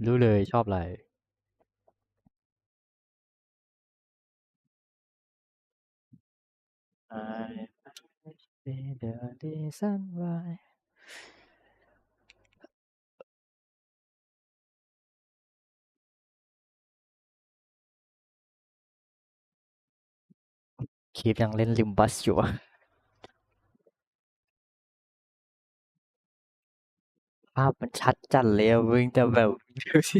รู้เลยชอบอะไร I see the reason why คีฟยังเล่นลิมบัสอยู่อะภาพมันชัดจัดเลยอะมึงแต่แบบดูสิ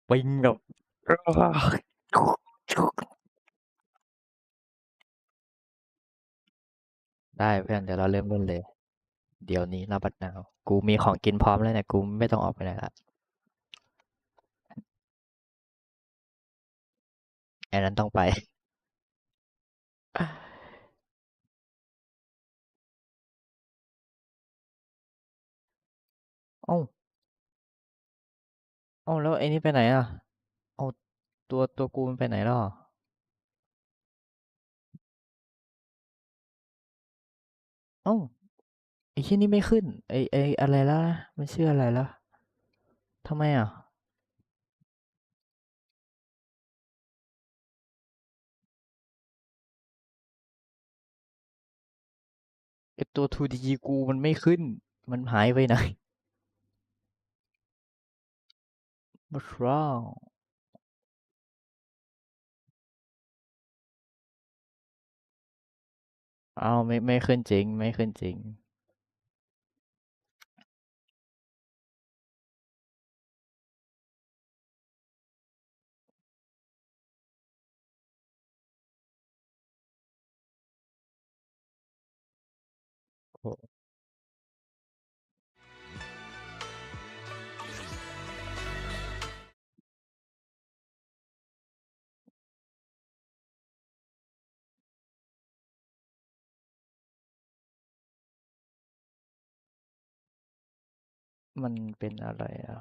ปิงแบบได้เพื่อนเดี๋ยวเราเริ่มเล่นเลยเดี๋ยวนี้เราบัดนาวกูมีของกินพร้อมแล้วเนี่ยกูไม่ต้องออกไปไหนละไอ้นั้นต้องไปเอ้าเอ้าแล้วไอ้นี่ไปไหนอ่ะเอ้าตัวกูมันไปไหนแล้วอะเอ้าไอ้ที่นี่ไม่ขึ้นไอ้อะไรละมันชื่ออะไรละทำไมอ่ะไอ้ตัว 2D กูมันไม่ขึ้นมันหายไปไหน What's wrong อ้าวไม่ขึ้นจริงไม่ขึ้นจริง โอ้มันเป็นอะไรอ่ะ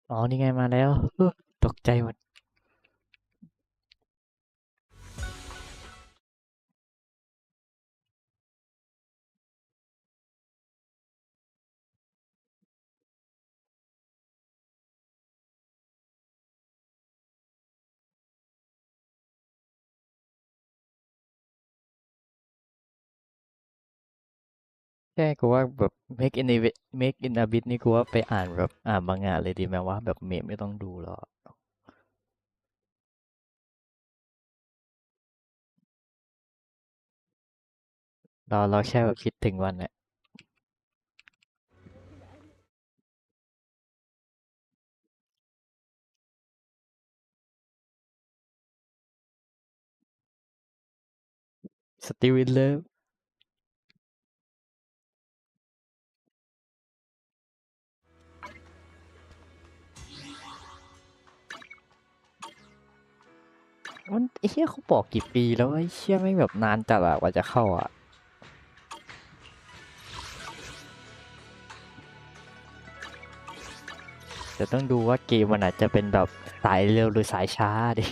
อ๋อนี่ไงมาแล้วตกใจหมดแค่กูว่าแบบ make in a bit นี่กูว่าไปอ่านแบบอ่านมังงะเลยดีไหมว่าแบบเมมไม่ต้องดูหรอกเราแค่แบบคิดถึงวันเนี่ย Still in love มันไอ้เหี้ยเขาบอกกี่ปีแล้วไอ้เชี่ยไม่งแบบนานจัดอะกว่าจะเข้าอ่ะแต่ต้องดูว่าเกมมันอาจจะเป็นแบบสายเร็วหรือสายช้าดิ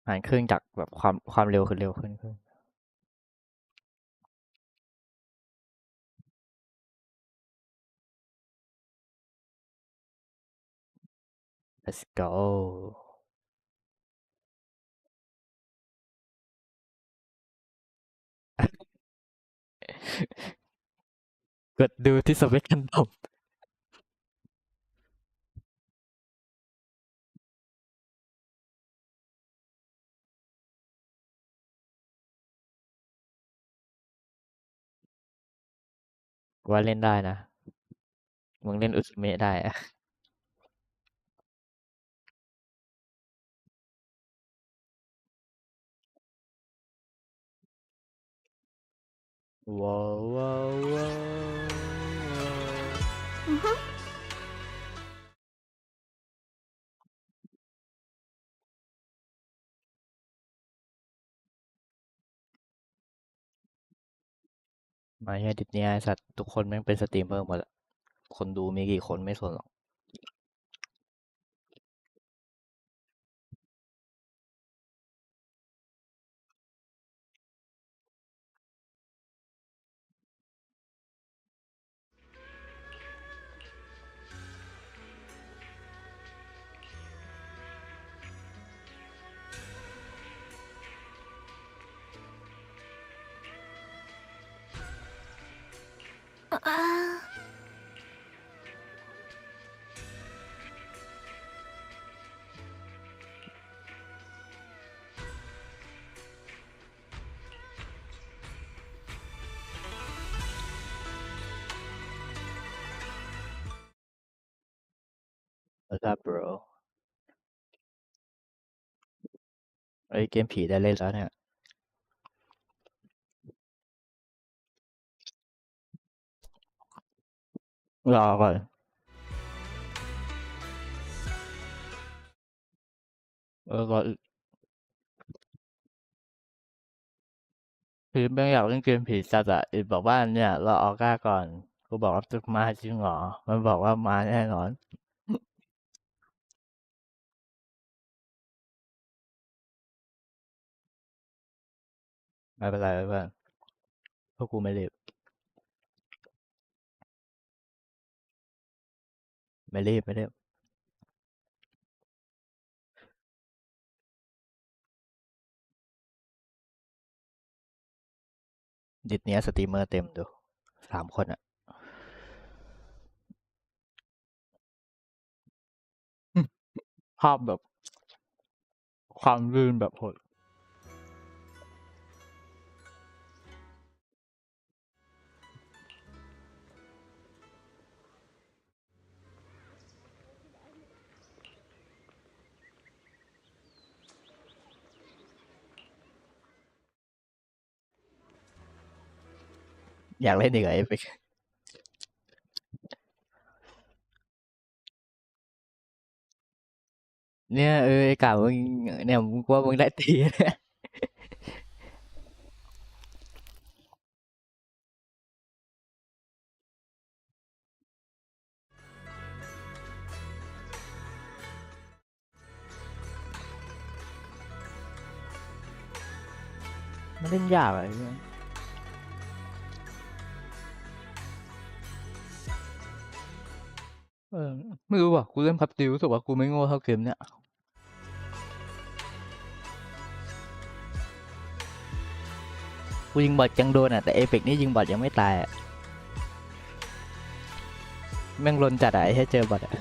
หารครึ่งจากแบบความเร็วคือเร็วขึ้น let's go กดดูที่สเปคกันตบว่าเล่นได้นะมึงเล่นอุซเมะได้อะว้าวว้าวว้าว มาแค่ดิสนีย์ไอ้สัตว์ทุกคนแม่งเป็นสตรีมเมอร์หมดอะคนดูมีกี่คนไม่สนหรอก What's up bro เอ้ยเกมผีได้เล่นแล้วเนี่ยรอก่อนรอคือแม่งอยากเล่นเกมผีจัดอะอิดบอกว่าเนี่ยรอออก้าก่อนกูบอกว่าจะมาจริงเหรอมันบอกว่ามาแน่นอนไม่เป็นไรไม่เป็นไรเพราะกูไม่รีบไม่รีบไม่รีบดิสเนี้ยสตรีมเมอร์เต็มดู3 คนอะภาพแบบความลื่นแบบโหดอยากเล่นอีกเหรอเอฟเนี่ยไอ้กามึงเนี่ยมึงว่ามึงได้ตีเนี่ยมันเล่นยากอะไอ้เนี่ยเออไม่รู้ว่ะกูเล่นพับจิรู้สึกว่ากูไม่โง่เท่าเกมเนี่ยกูยิงบอทยังโดนอะแต่เอเปกนี่ยิงบอทยังไม่ตายอะแม่งลนจัดอะไอ้ให้เจอบอทอะ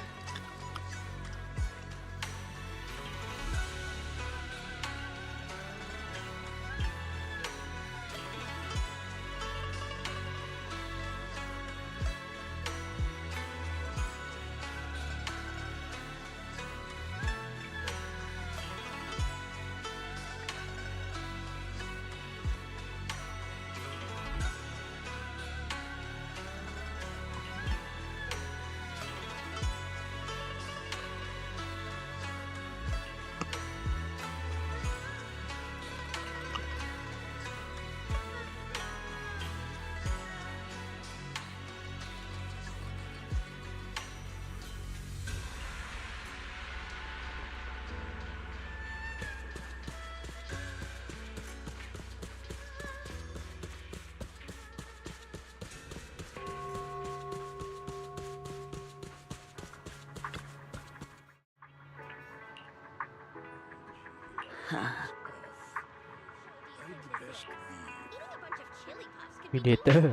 Predator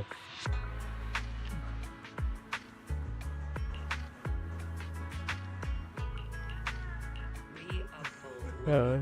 เออ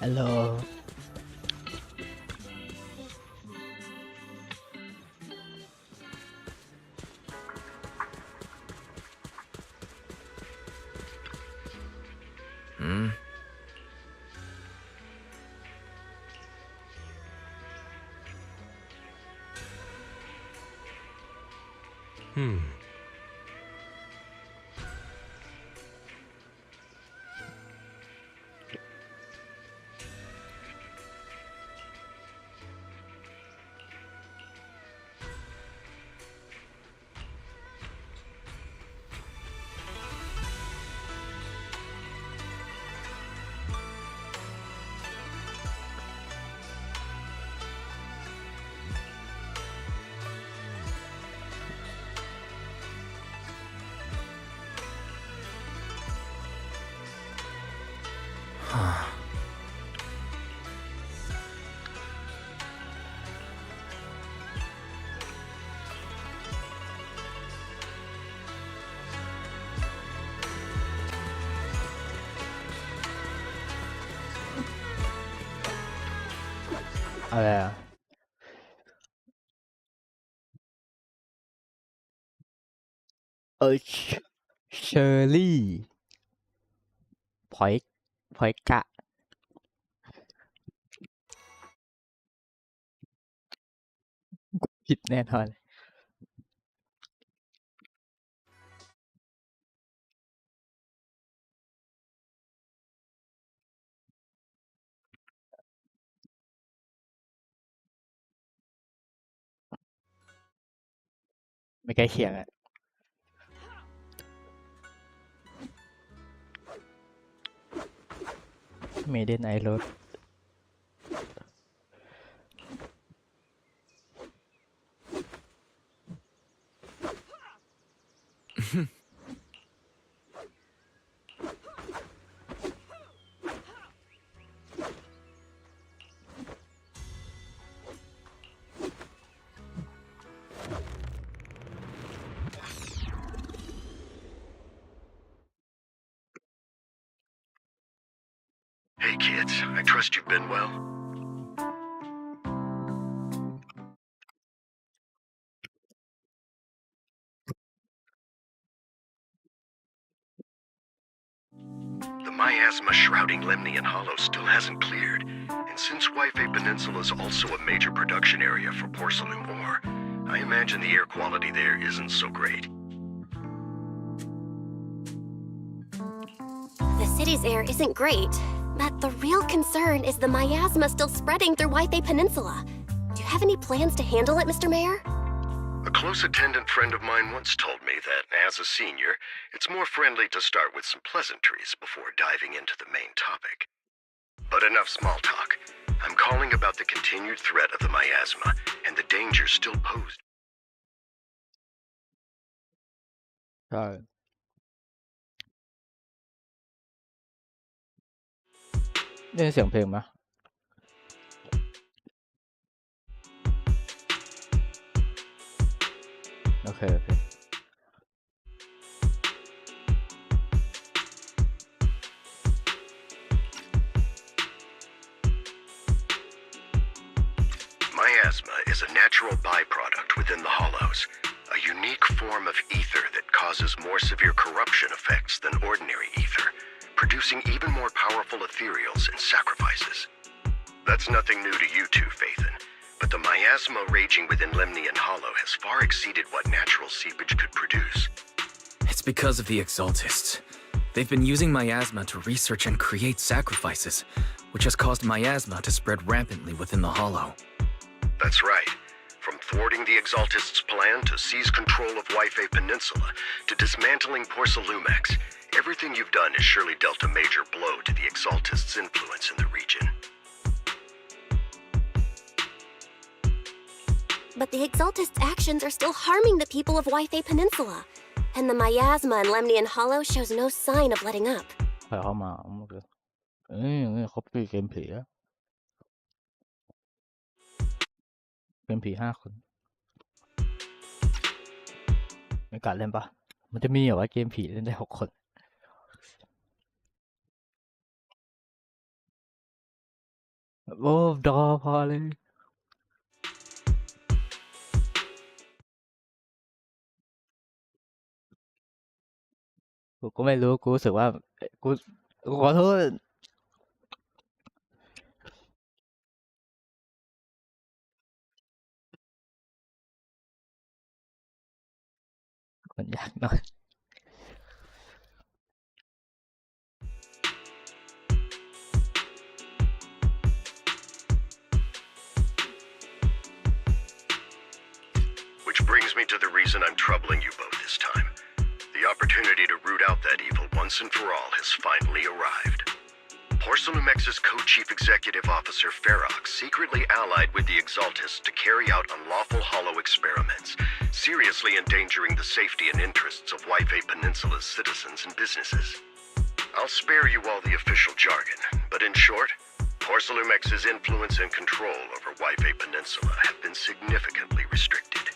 ฮัลโหลอะไรอ่ะเชอร์รี่พอยกะผิดแน่นอนไม่ใกล้เคียงอ่ะเมเดนไอรถHey kids, I trust you've been well. The miasma shrouding Lemnian Hollow still hasn't cleared, and since Waifei Peninsula is also a major production area for porcelain ore, I imagine the air quality there isn't so great. The city's air isn't great, but the real concern is the miasma still spreading through White Peninsula. Do you have any plans to handle it, Mr. Mayor? A close attendant friend of mine once told me that, as a senior, it's more friendly to start with some pleasantries before diving into the main topic. But enough small talk. I'm calling about the continued threat of the miasma and the danger still posed. ใช่ได้ยินเสียงเพลงไหมโอเคโอเค Miasma is a natural byproduct within the hollows, a unique form of ether that causes more severe corruption effects than ordinary ether, producing even more powerful ethereals and sacrifices. That's nothing new to you two, Phaethon, but the miasma raging within Lemnian Hollow has far exceeded what natural seepage could produce. It's because of the Exaltists. They've been using miasma to research and create sacrifices, which has caused miasma to spread rampantly within the hollow. That's right. From thwarting the Exaltists' plan to seize control of Wi-Fi Peninsula to dismantling Porcelumex, everything you've done has surely dealt a major blow to the Exaltists' influence in the region. But the Exaltists' actions are still harming the people of Wi-Fi Peninsula, and the miasma in Lemnian Hollow shows no sign of letting up. ใครเข้ามาเมื่อกี้เขาปีเกมผีอะเกมผี5 คนไม่กล้าเล่นปะมันจะมีเหรอว่าเกมผีเล่นได้6 คนโอ้ดอพอเลยกูก็ไม่รู้กูรู้สึกว่ากูขอโทษมันยากหน่อย Which brings me to the reason I'm troubling you both this time. The opportunity to root out that evil once and for all has finally arrived. Porcelumex's co-chief executive officer Ferox secretly allied with the Exaltists to carry out unlawful hollow experiments, seriously endangering the safety and interests of Wi-Fi Peninsula's citizens and businesses. I'll spare you all the official jargon, but in short, Porcelumex's influence and control over Wi-Fi Peninsula have been significantly restricted.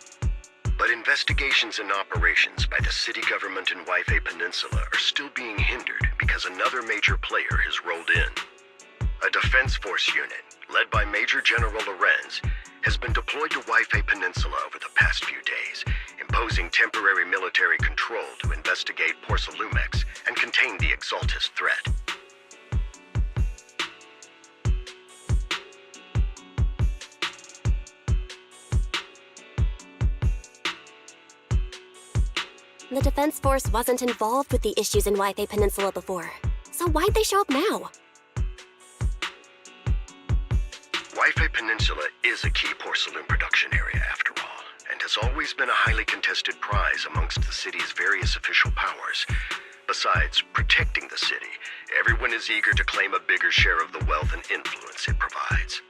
But investigations and operations by the city government in Wi-Fi Peninsula are still being hindered because another major player has rolled in. A defense force unit, led by Major General Lorenz, has been deployed to Wi-Fi Peninsula over the past few days, imposing temporary military control to investigate Porcelumex and contain the Exaltist threat. The Defense Force wasn't involved with the issues in Wi-Fi Peninsula before, so why'd they show up now? Wi-Fi Peninsula is a key porcelain production area after all, and has always been a highly contested prize amongst the city's various official powers. Besides protecting the city, everyone is eager to claim a bigger share of the wealth and influence it provides.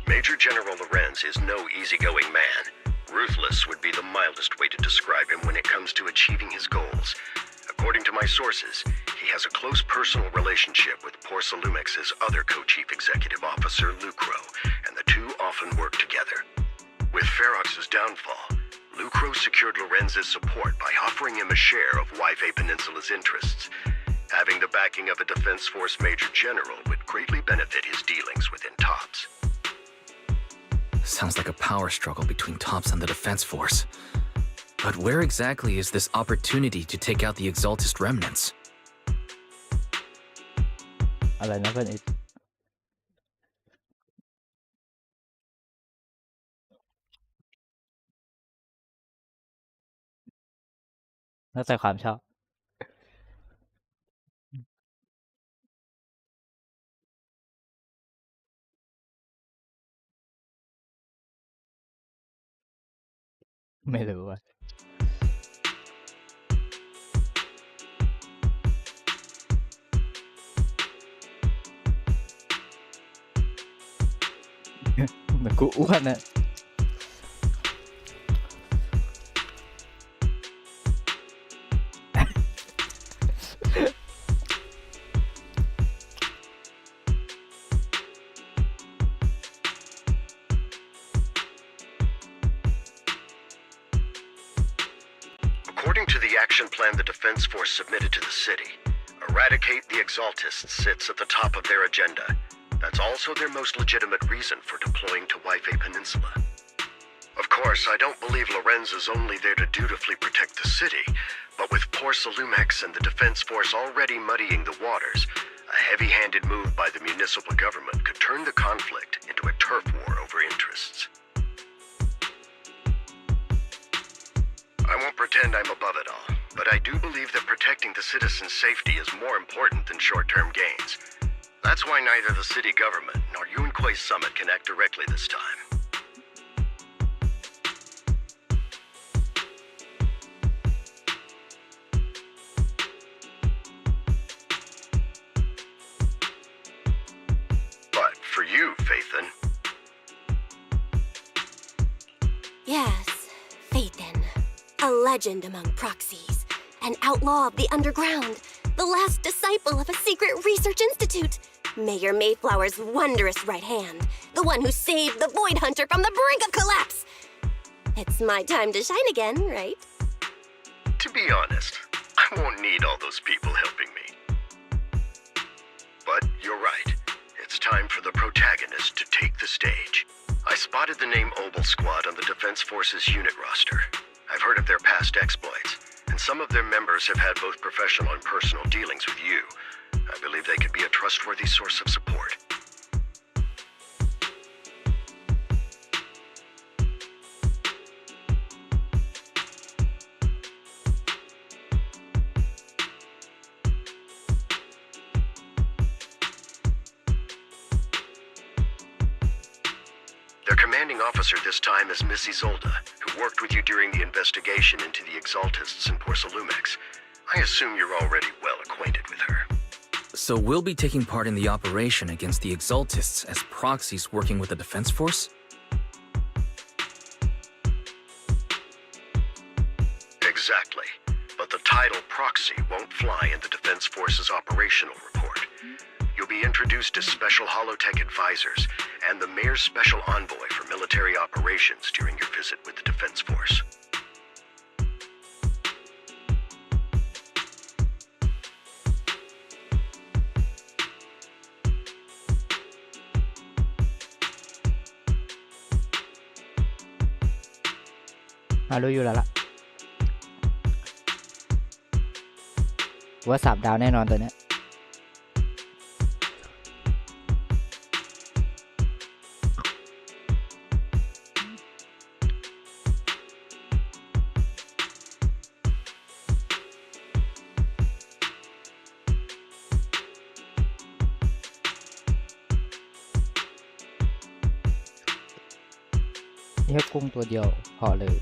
Major General Lorenz is no easygoing man. Ruthless would be the mildest way to describe him when it comes to achieving his goals. According to my sources, he has a close personal relationship with Porcelumex's other co-chief executive officer, Lucro, and the two often work together. With Ferox's downfall, Lucro secured Lorenz's support by offering him a share of Wi-Fi Peninsula's interests. Having the backing of a Defense Force Major General would greatly benefit his dealings within TOPS. Sounds like a power struggle between Tops and the Defense Force. But where exactly is this opportunity to take out the Exaltist remnants? อะไรนะเพื่อนอีกแล้วแต่ความชอบไม่รู้อ่ะเหมือนกูอ้วนอ่ะ According to the action plan the Defense Force submitted to the city, eradicate the Exaltists sits at the top of their agenda. That's also their most legitimate reason for deploying to Waifei Peninsula. Of course, I don't believe Lorenz is only there to dutifully protect the city, but with Porsalumex and the Defense Force already muddying the waters, a heavy-handed move by the municipal government could turn the conflict into a turf war over interests. I won't pretend I'm above it all, but I do believe that protecting the citizens' safety is more important than short-term gains. That's why neither the city government nor Yunque's summit can act directly this time. But for you, Faithin. Yes, Faithin. A legend among proxies. An outlaw of the underground. The last disciple of a secret research institute. Mayor Mayflower's wondrous right hand. The one who saved the Void Hunter from the brink of collapse. It's my time to shine again, right? To be honest, I won't need all those people helping me. But you're right. It's time for the protagonist to take the stage. I spotted the name Obel Squad on the Defense Force's unit roster. I've heard of their past exploits, and some of their members have had both professional and personal dealings with you. I believe they could be a trustworthy source of support. Their commanding officer this time is Miss Isolde, who worked with you during the investigation into the Exaltists in Porsalumex. I assume you're already well acquainted with her. So we'll be taking part in the operation against the Exaltists as proxies working with the Defense Force? Exactly. But the title proxy won't fly in the Defense Force's operational report. You'll be introduced as Special Holotech Advisors and the Mayor's Special Envoy for Military Operations during your visit with the Defense Force. À, รู้อยู่แล้วล่ะว่า3 ดาวแน่นอนตัวเนี้ยนี่แค่กุ้งตัวเดียวพอเลย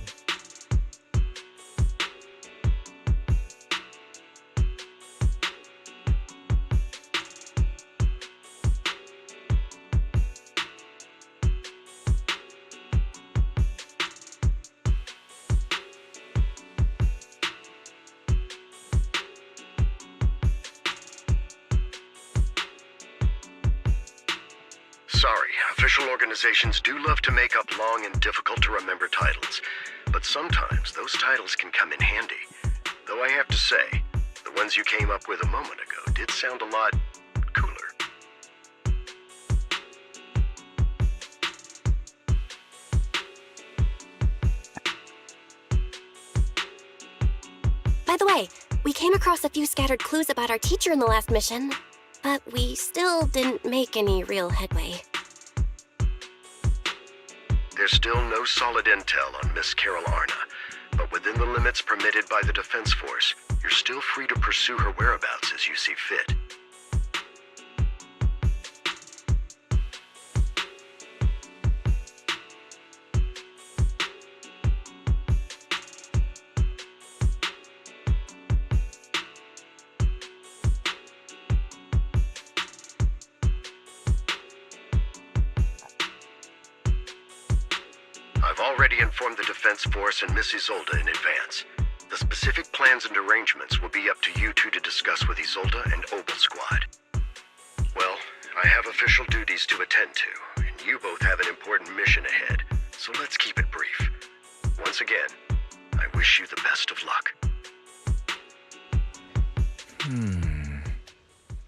Sorry, official organizations do love to make up long and difficult-to-remember titles, but sometimes those titles can come in handy. Though I have to say, the ones you came up with a moment ago did sound a lot cooler. By the way, we came across a few scattered clues about our teacher in the last mission, but we still didn't make any real headway. There's still no solid intel on Miss Carol Arna, but within the limits permitted by the Defense Force, you're still free to pursue her whereabouts as you see fit. I've already informed the Defense Force and Miss Isolde in advance. The specific plans and arrangements will be up to you two to discuss with Isolde and Obel Squad. Well, I have official duties to attend to, and you both have an important mission ahead, so let's keep it brief. Once again, I wish you the best of luck.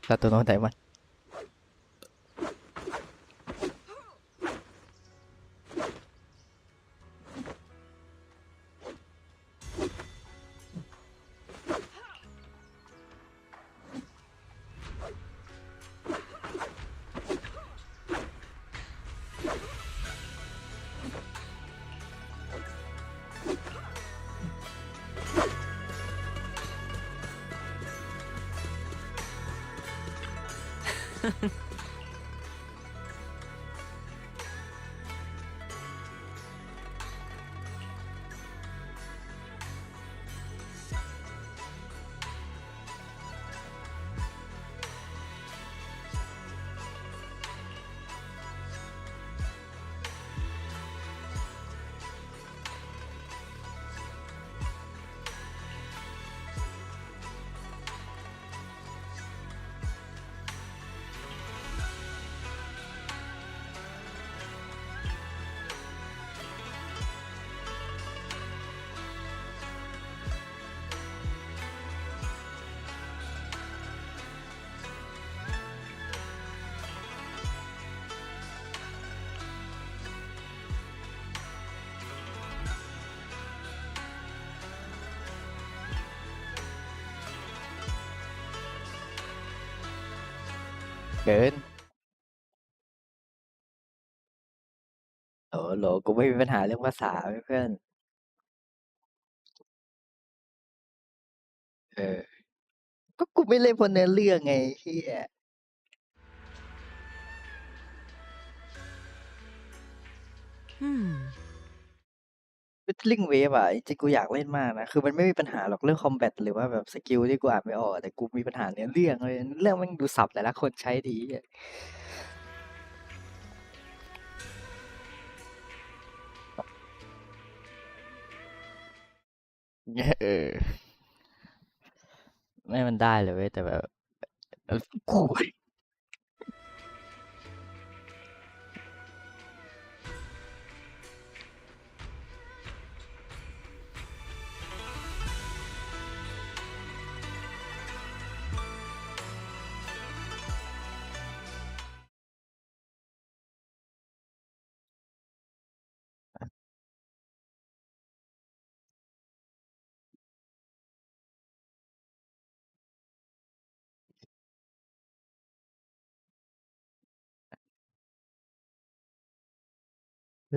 ตัดตัวน้องไหนมันเกินโอ้โหกูไม่มีปัญหาเรื่องภาษาเพื่อนก็กูไม่เล่นเพราะเนื้อเรื่องไงเฮียฟิตลิงเวฟอ่ะจริงๆกูอยากเล่นมากนะคือมันไม่มีปัญหาหรอกเรื่องคอมแบทหรือว่าแบบสกิลที่กูอ่านไม่ออกแต่กูมีปัญหาเนื้อเรื่องเลยเรื่องมันดูศัพท์แต่ละคนใช้ดีไม่มันได้เลยเว้ยแต่แบบกู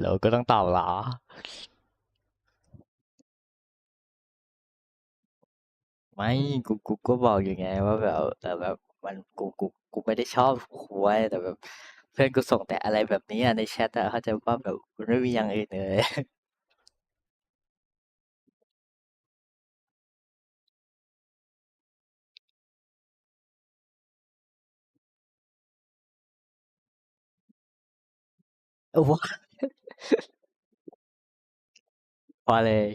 เราก็ต้องตอบเหรอไม่กูก็บอกอยู่ไงว่าแบบแต่แบบมันกูไม่ได้ชอบควยแต่แบบเพื่อนกูส่งแต่อะไรแบบนี้ในแชทอะเขาใจะว่าแบบมันไม่มีอย่างอื่นเลยโอ้โหพอเลย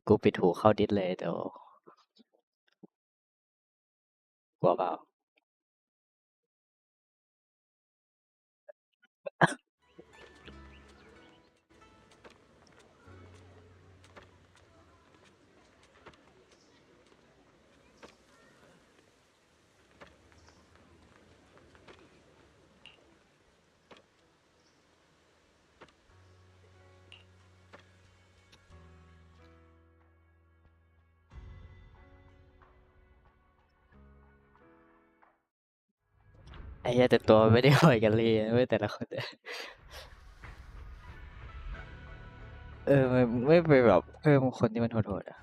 กูปิดหูเข้าดิสเลยเดี๋ยวกลัวเปล่า ไอ้เหี้ยแต่ตัวไม่ได้ห่วยกันเลยเว้ยแต่ละคนเนี่ยมันไม่ไปแบบเพิ่มคนที่มันโหดๆอ่ะ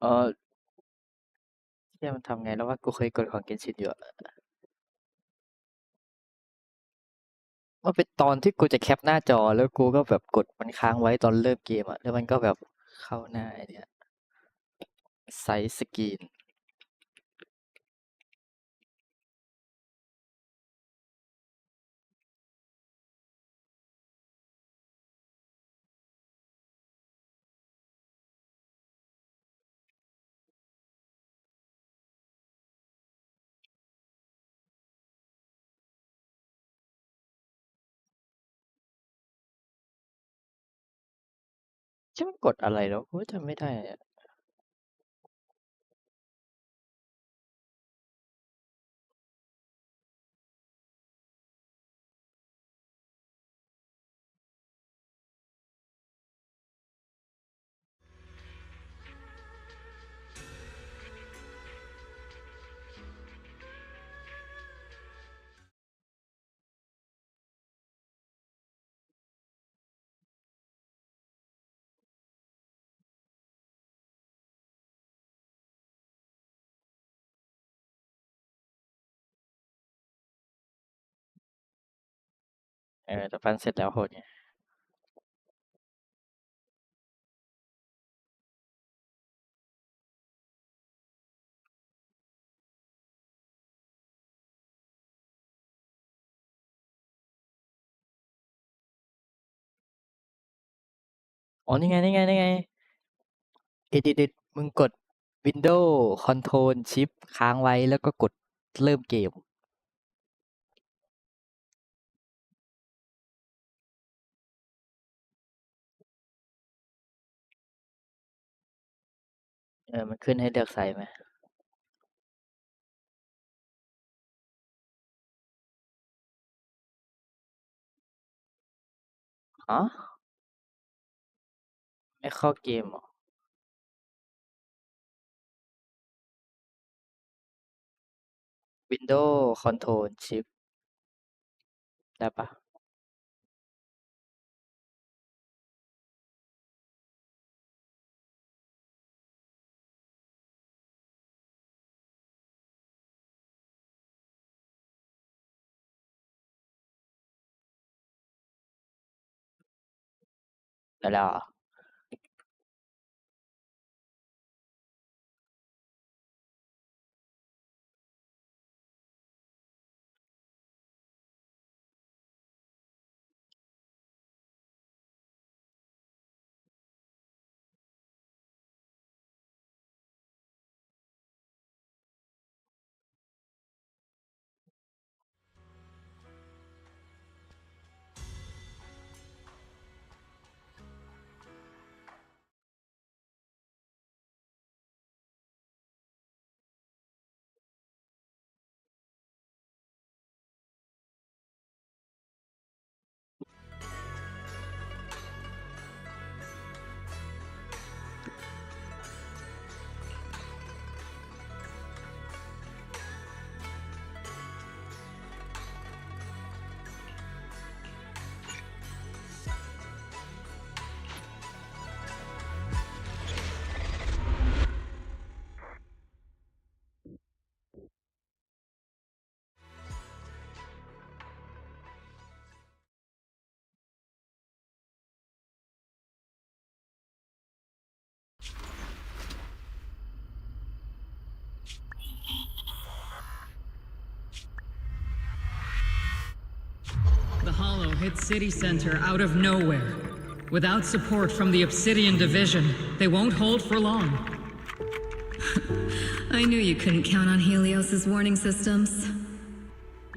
อ๋อเหี้ยมันทำไงแล้วว่ากูเคยกดของเกนชินอยู่อะมันเป็นตอนที่กูจะแคปหน้าจอแล้วกูก็แบบกดมันค้างไว้ตอนเริ่มเกมอะแล้วมันก็แบบเข้าหน้าไอ้เนี่ยไซส์สกรีนใช่มันกดอะไรแล้วกูจำไม่ได้อะแต่ปั้นเสร็จแล้วโหดไงอ๋อนี่ไงนี่ไงนี่ไงedit มึงกด Windows Control Shift ค้างไว้แล้วก็กดเริ่มเกมมันขึ้นให้เลือกไซส์ไหมอ๋อไม่เข้าเกมเหรอ Windows Control Shift ได้ปะได้แล้วเหรอThe Hollow hit City Center out of nowhere. Without support from the Obsidian Division, they won't hold for long. I knew you couldn't count on Helios's warning systems.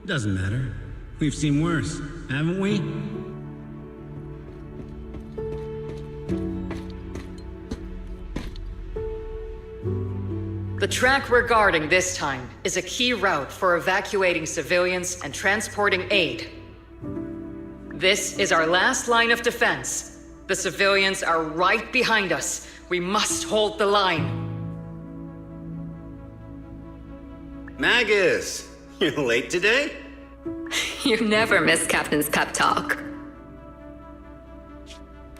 Doesn't matter. We've seen worse, haven't we? The track we're guarding this time is a key route for evacuating civilians and transporting aid. This is our last line of defense. The civilians are right behind us. We must hold the line. Magus, you're late today? You never miss Captain's pep talk.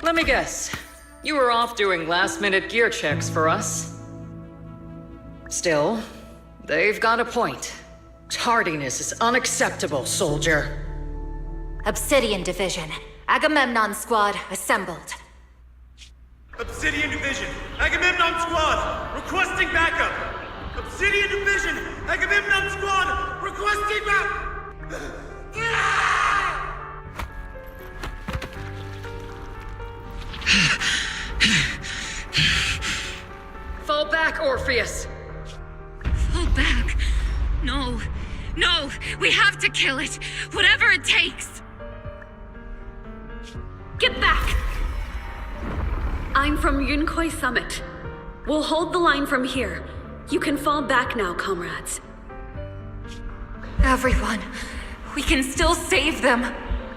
Let me guess. You were off doing last-minute gear checks for us. Still, they've got a point. Tardiness is unacceptable, soldier. Obsidian Division. Agamemnon Squad assembled. Obsidian Division, Agamemnon Squad, requesting backup! Obsidian Division, Agamemnon Squad, requesting Fall back, Orpheus! Fall back. No. No, we have to kill it. Whatever it takes. Get back! I'm from Yunkoi Summit. We'll hold the line from here. You can fall back now, comrades. Everyone, we can still save them.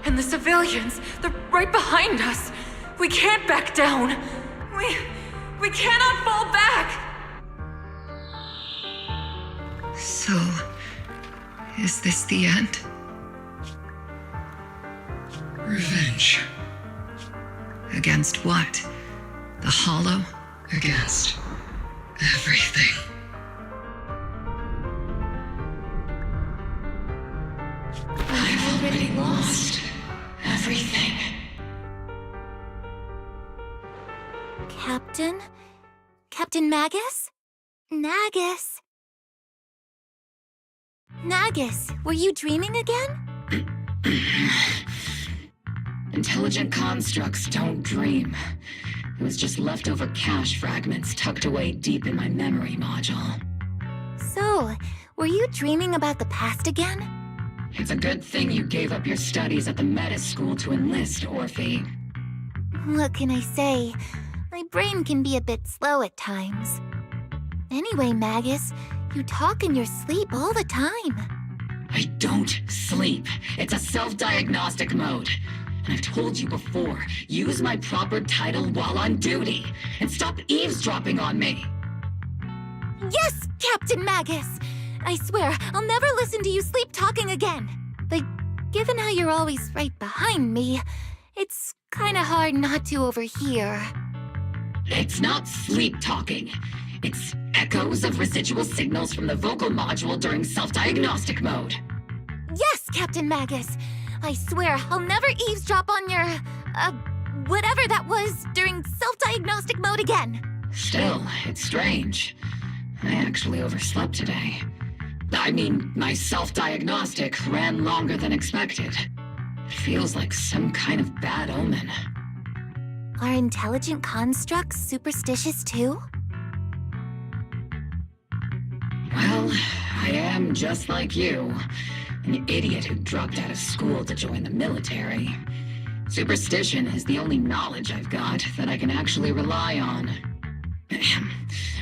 And the civilians, they're right behind us. We can't back down. We cannot fall back. So, is this the end? Revenge. Against what? The Hollow? Against everything. I've already lost everything. Captain? Captain Magus? Nagus? Nagus, were you dreaming again? Intelligent constructs don't dream. It was just leftover cache fragments tucked away deep in my memory module. So, were you dreaming about the past again? It's a good thing you gave up your studies at the Meta School to enlist, Orphe. What can I say? My brain can be a bit slow at times. Anyway, Magus, you talk in your sleep all the time. I don't sleep. It's a self-diagnostic mode. And I've told you before, use my proper title while on duty, and stop eavesdropping on me. Yes, Captain Magus! I swear, I'll never listen to you sleep talking again. But given how you're always right behind me, it's kinda hard not to overhear. It's not sleep talking. It's echoes of residual signals from the vocal module during self-diagnostic mode. Yes, Captain Magus! I swear, I'll never eavesdrop on your, whatever that was during self-diagnostic mode again. Still, it's strange. I actually overslept today. I mean, my self-diagnostic ran longer than expected. It feels like some kind of bad omen. Are intelligent constructs superstitious too? Well, I am just like you. An idiot who dropped out of school to join the military. Superstition is the only knowledge I've got that I can actually rely on.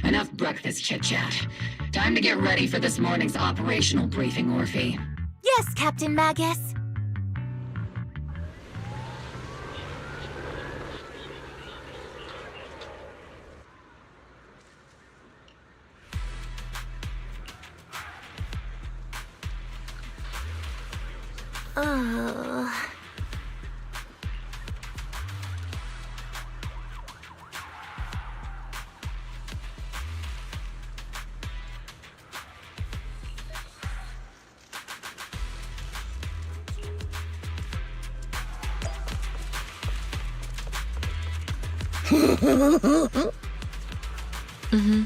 Enough breakfast chit-chat. Time to get ready for this morning's operational briefing, Orphe. Yes, Captain Magus. Mm-hmm.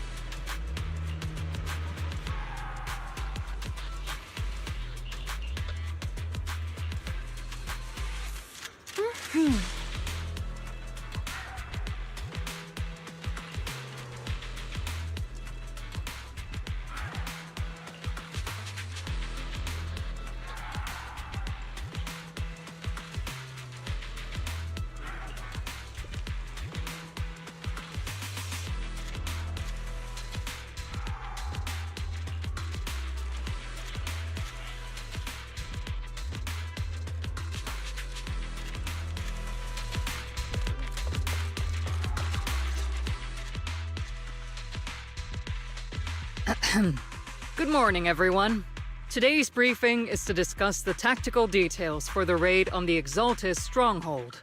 Good morning, everyone. Today's briefing is to discuss the tactical details for the raid on the Exaltis stronghold.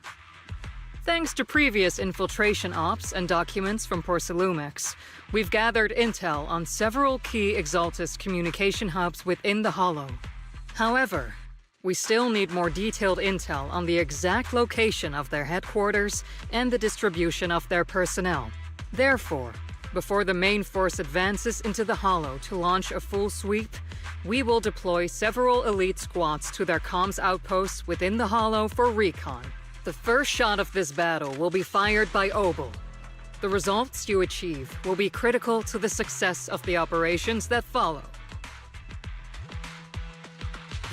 Thanks to previous infiltration ops and documents from Porcelumex, we've gathered intel on several key Exaltis communication hubs within the Hollow. However, we still need more detailed intel on the exact location of their headquarters and the distribution of their personnel. Therefore, before the main force advances into the Hollow to launch a full sweep, we will deploy several elite squads to their comms outposts within the Hollow for recon. The first shot of this battle will be fired by Obel. The results you achieve will be critical to the success of the operations that follow.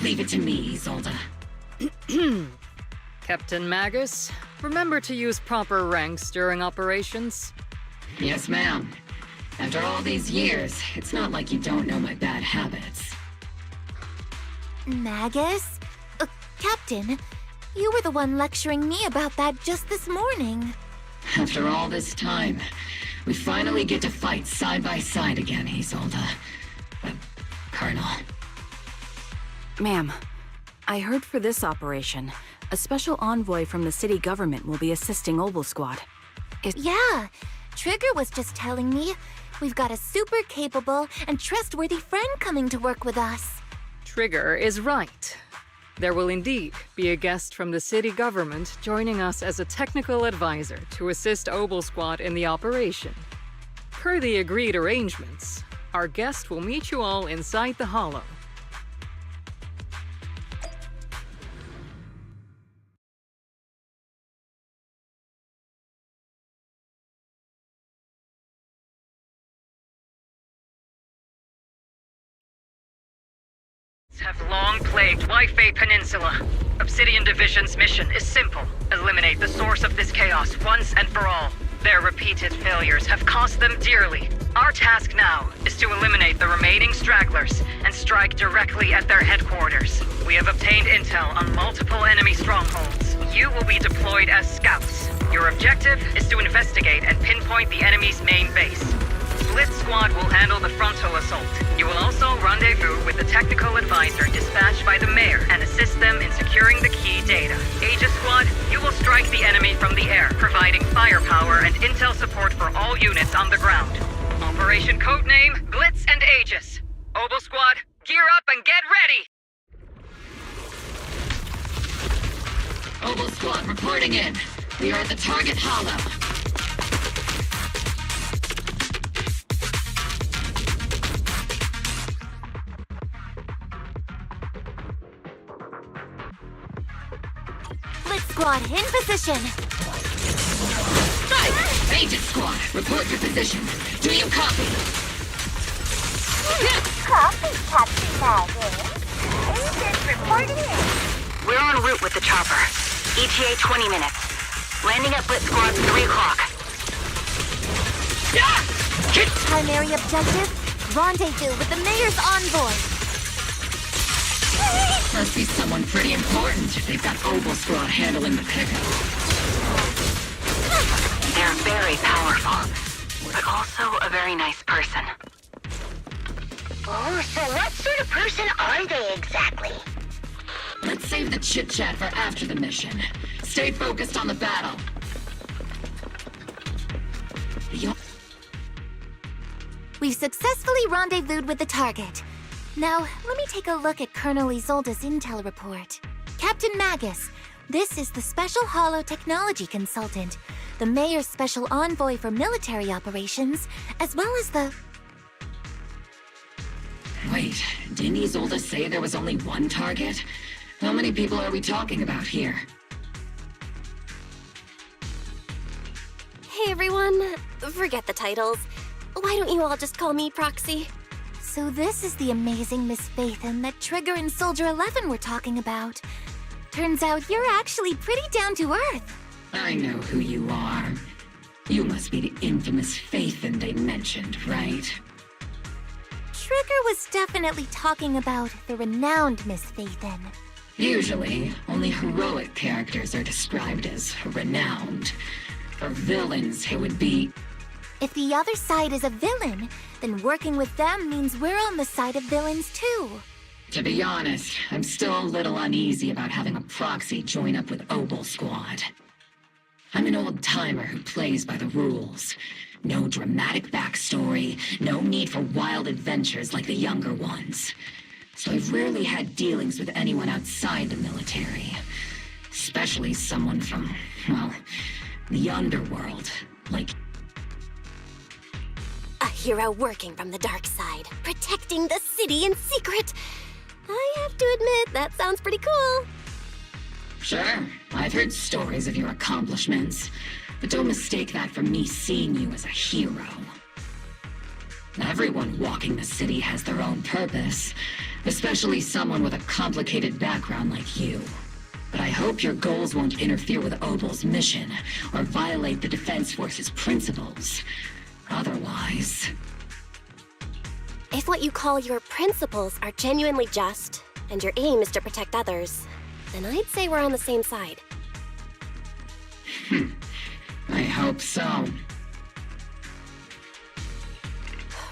Leave it to me, Isolde. Captain Magus, remember to use proper ranks during operations. Yes, ma'am. After all these years, it's not like you don't know my bad habits. Magus? Captain, you were the one lecturing me about that just this morning. After all this time, we finally get to fight side by side again, Isolde. Colonel. Ma'am, I heard for this operation, a special envoy from the city government will be assisting Obel Squad. Yeah, Trigger was just telling me we've got a super capable and trustworthy friend coming to work with us. Trigger is right. There will indeed be a guest from the city government joining us as a technical advisor to assist Obel Squad in the operation. Per the agreed arrangements, our guest will meet you all inside the Hollow. Have long plagued Wi-Fi Peninsula. Obsidian Division's mission is simple. Eliminate the source of this chaos once and for all. Their repeated failures have cost them dearly. Our task now is to eliminate the remaining stragglers and strike directly at their headquarters. We have obtained intel on multiple enemy strongholds. You will be deployed as scouts. Your objective is to investigate and pinpoint the enemy's main base. Blitz Squad will handle the frontal assault. You will also rendezvous with the technical advisor dispatched by the mayor and assist them in securing the key data. Aegis Squad, you will strike the enemy from the air, providing firepower and intel support for all units on the ground. Operation codename Blitz and Aegis. Obel Squad, gear up and get ready! Obel Squad reporting in. We are at the target hollow. Blitz Squad in position. Right! Aegis Squad, report your position. Do you copy? Copy, Captain Magus. Aegis reporting in. We're en route with the chopper. ETA 20 minutes. Landing at Blitz Squad 3 o'clock. Primary objective, rendezvous with the mayor's envoy. Must be someone pretty important if they've got Obel Squad handling the pickup. They're very powerful, but also a very nice person. Oh, so what sort of person are they exactly? Let's save the chit-chat for after the mission. Stay focused on the battle. We've successfully rendezvoused with the target. Now, let me take a look at Colonel Isolde's intel report. Captain Magus, this is the Special Hollow Technology Consultant, the Mayor's Special Envoy for Military Operations, as well as the... Wait, didn't Isolde say there was only one target? How many people are we talking about here? Hey everyone, forget the titles. Why don't you all just call me Proxy? So this is the amazing Miss Phaethon that Trigger and Soldier 11 were talking about. Turns out you're actually pretty down to earth. I know who you are. You must be the infamous Phaethon they mentioned, right? Trigger was definitely talking about the renowned Miss Phaethon. Usually, only heroic characters are described as renowned. For villains, it would be... If the other side is a villain, then working with them means we're on the side of villains too. To be honest, I'm still a little uneasy about having a proxy join up with Obel Squad. I'm an old-timer who plays by the rules. No dramatic backstory, no need for wild adventures like the younger ones. So I've rarely had dealings with anyone outside the military. Especially someone from, well, the underworld, like... A hero working from the dark side, protecting the city in secret. I have to admit, that sounds pretty cool. Sure, I've heard stories of your accomplishments, but don't mistake that for me seeing you as a hero. Everyone walking the city has their own purpose, especially someone with a complicated background like you. But I hope your goals won't interfere with Obel's mission or violate the Defense Force's principles. Otherwise... If what you call your principles are genuinely just, and your aim is to protect others, then I'd say we're on the same side. I hope so.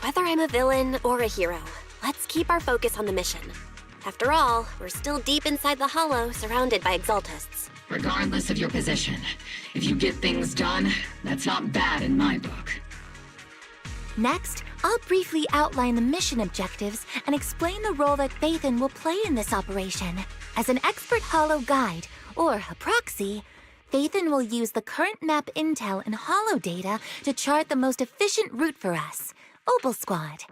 Whether I'm a villain or a hero, let's keep our focus on the mission. After all, we're still deep inside the Hollow, surrounded by Exaltists. Regardless of your position, if you get things done, that's not bad in my book. Next, I'll briefly outline the mission objectives and explain the role that Phaethon will play in this operation. As an expert Hollow guide, or a proxy, Phaethon will use the current map intel and Hollow data to chart the most efficient route for us, Obel Squad.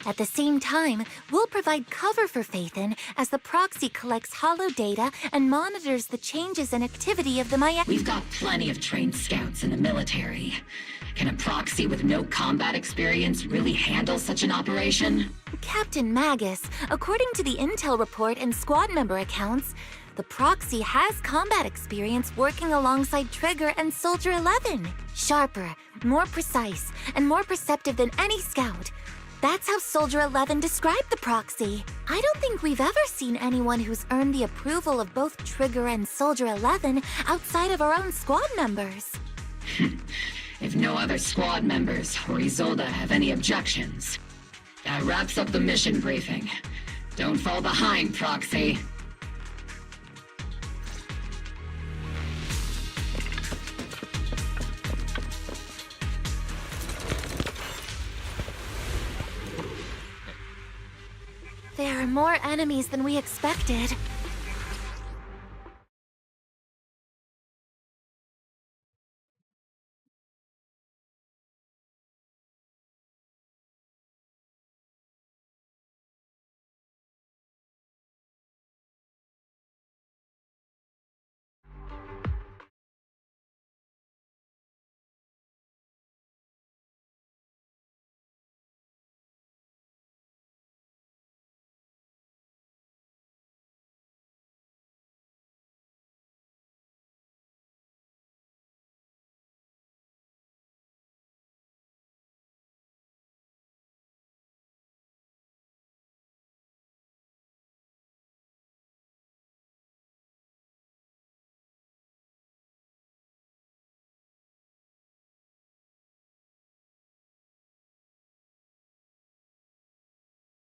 At the same time, we'll provide cover for Phaethon as the proxy collects Hollow data and monitors the changes and activity of the Maya... We've got plenty of trained scouts in the military. Can a proxy with no combat experience really handle such an operation? Captain Magus, according to the intel report and squad member accounts, the proxy has combat experience working alongside Trigger and Soldier 11. Sharper, more precise, and more perceptive than any scout. That's how Soldier 11 described the proxy. I don't think we've ever seen anyone who's earned the approval of both Trigger and Soldier 11 outside of our own squad members. If no other squad members or Isolde have any objections, that wraps up the mission briefing. Don't fall behind, Proxy. There are more enemies than we expected.